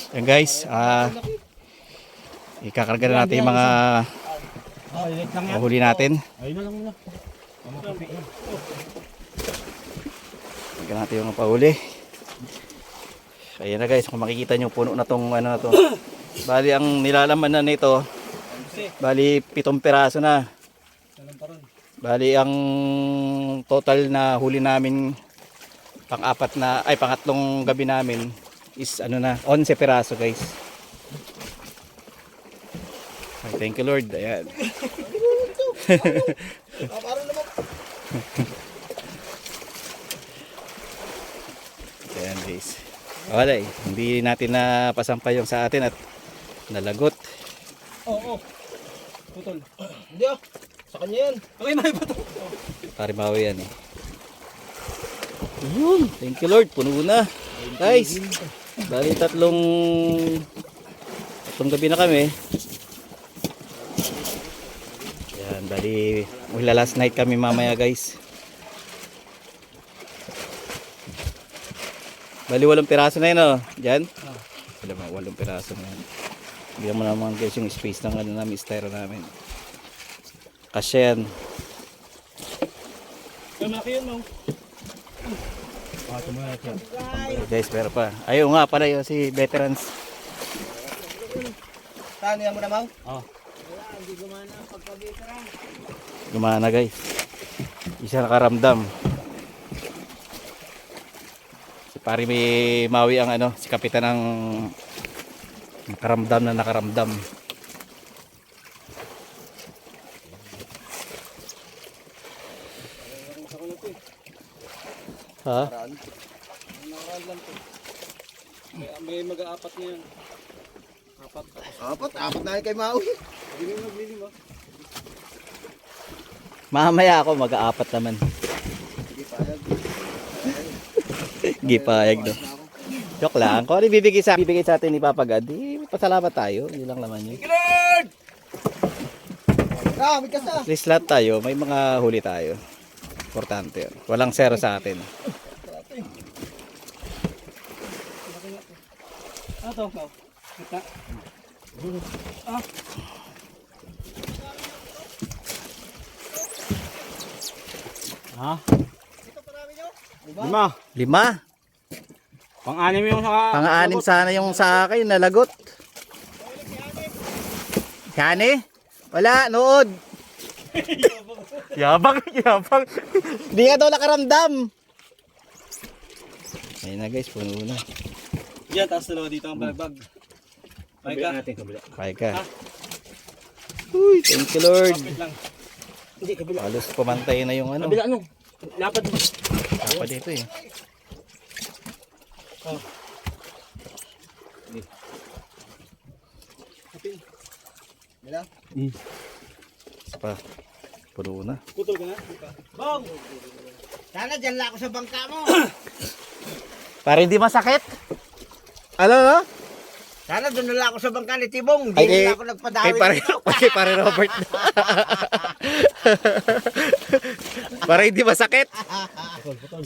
Yan guys, ikakarga na natin yung mga huli natin. Ayun na lang muna. Ikakarga natin yung pahuli. Ayan na guys, kung makikita nyo puno na tong ano na to. Bali ang nilalaman na nito, bali 7 piraso na. Bali ang total na huli namin pangatlong gabi namin is ano na 11 piraso guys. Ay, thank you Lord. Ayan. Ayan guys. Wala hindi natin na pasampay yung sa atin at nalagot. Oo. Putol. Hindi ah. Sa kanya yan. Okay, may putol. Parimawi yan eh. Yun. Thank you Lord. Puno na. Guys. Bali tatlong gabi na kami. Yan. Bali last night kami mamaya guys. Bali 8 piraso na yun oh. Diyan. Wala mo 8 piraso na yun. Bigyan mo naman guys yung space ng ano namin, styro namin. Kasi yan. Malaki yun no. Guys, pero pa. Ayaw nga pala yun si veterans. Saan yan mo na, Mau? Oh. Hindi gumana pagka-veteran. Gumana guys. Isa nakaramdam. Si pare may Maui ang ano, si kapitan ang nakaramdam na nakaramdam. Ha? Nakaraan lang to. May mag-aapat na yan. Apat na yan kay Mau. Hindi mo naglilim ah. Mamaya ako mag-aapat naman. Gipayag no. Joke lang. Kung ano bibigay sa atin ni Papa God, pasalamat tayo. Yun lang naman yun. At least lahat tayo, may mga huli tayo. Importante yun. Walang zero sa atin. Ano to? Kita. Ah. Ha? Lima. 5. Pang-anim yung sa... Pang-anim sana yung sa akin, nalagot. Kani? Wala, nood. Yabang. Hindi nga daw nakaramdam. Ayun na guys, puno na. Yan, taas dalawa dito ang bag. Kabila natin, kabila. Kaya ka. Uy, thank you Lord. Lang. Hindi, kabila. Halos pumantay na yung ano. Kabila ano? Lapad mo. Lapad dito eh. Oh. Bila? Isa pa. Puno na. Putol ka na? Bong! Sana dyan lang ako sa bangka mo. Para hindi masakit. Ano no? Sana doon na lang ako sa bangka ni Tibong. Ay, Hindi na ako nagpadawi. Kay pare Robert. Para hindi masakit. Putol.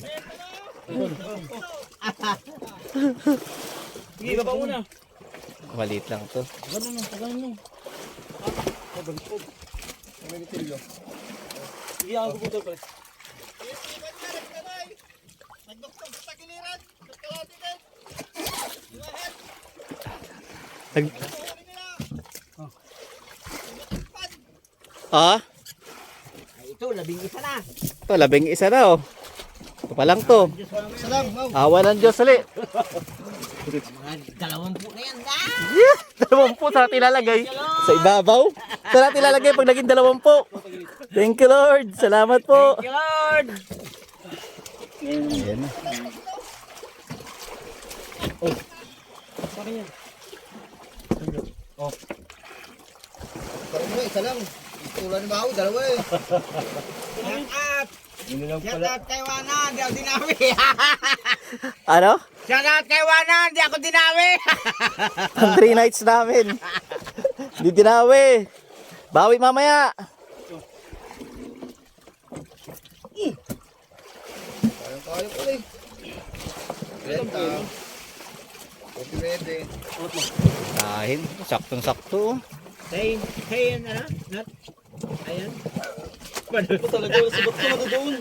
Sige, baba muna. Maliit lang to. Ganun mo. Pagantog. May nitilyo. Sige, ako putol pala. Ah? Ay, ito, 11 na. Ito, 11 na oh. Ito pa lang to. Salam, Mau. Awa ng Diyos ulit. Mga 20 na yan. Yeah, 20 sa tilalagay. Sa ibabaw. Sa tilalagay pag naging 20. Thank you Lord. Salamat po. Thank you, Lord. Ayan na. Sakin yan. Parang mo, isa lang. Tulan ni Mau, dalawa eh. Shout out kay Wana, di ako dinawi. Ano? Shout out kay Wana, di ako dinawi. Ang 3 nights namin. Di dinawi. Bawi mamaya. Kaya pala eh. Pwede. Kain. Saktong-sakto. Hey, ano? Not? Ayan. Ito talaga, sagot ko na doon.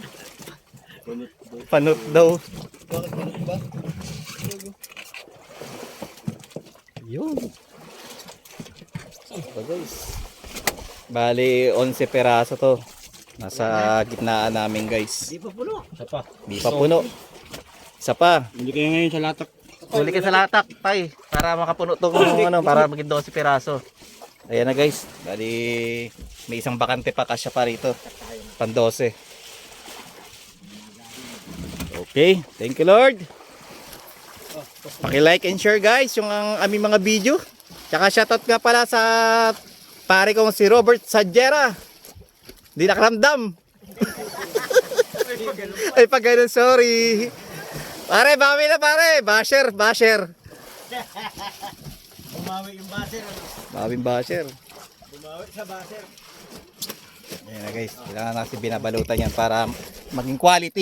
Panot daw. Bakit ganun ba? Yun. Ito guys. Bali, 11 peraso to. Nasa gitnaan namin guys. Di pa puno. Isa pa. Di pa puno. Isa pa. Hindi kayo ngayon sa latak. Huli ka sa latak, tay. Para makapuno tong ano, para maging 12 peraso. Ayan na guys. Bali, may isang bakante pa kasya pa rito. Pan 12. Okay. Thank you Lord. Paki-like and share guys yung aming mga video. Tsaka shoutout nga pala sa pare kong si Robert Sadjera. Di nakaramdam. Ay pag ganun, sorry. Pare, bawi na pare. Basher. Bumawi yung baser. Bawing basher. Bumawi sa baser. Ayan na guys. Kailangan natin binabalutan yan para maging quality.